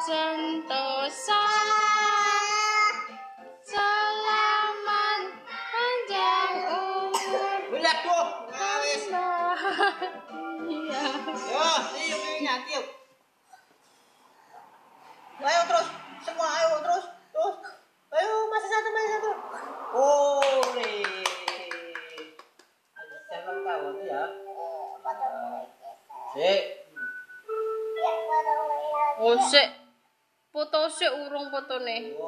Sentosa selamat panjang umur. Bulat tuh, ngawis. Iya. Yo, tiup ini, tiup. Ayo terus, semua ayo terus. Ayo masih satu. Oleh. Jangan tahu ya. Sik. Oh, sik. Foto sik urung fotone.